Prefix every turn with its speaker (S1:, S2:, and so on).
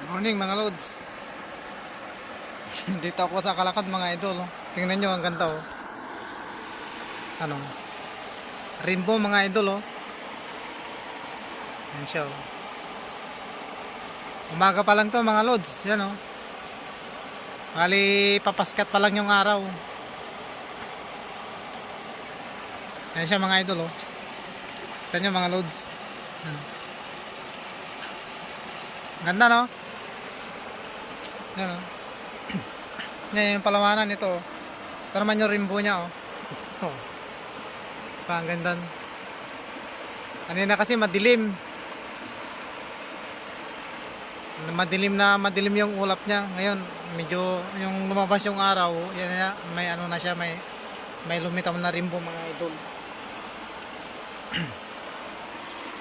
S1: Morning mga lods. Dito ako sa Kalakad mga idol. Tingnan nyo ang ganda oh. Ano? Rainbow mga idol oh. Yan siya oh. Umaga pa lang to mga lods. Yan oh. Bali papaskat pa lang yung araw. Yan siya mga idol oh. Tingnan nyo mga lods. Yan. Ganda no? Yan oh. Yan yung palawanan nito oh. Ito naman yung rainbow niya oh. Oh. Ang ganda. Kanina kasi madilim. Madilim yung ulap niya. Ngayon medyo yung lumabas yung araw, yan na, may ano na siya, may lumitaw na rainbow mga idol.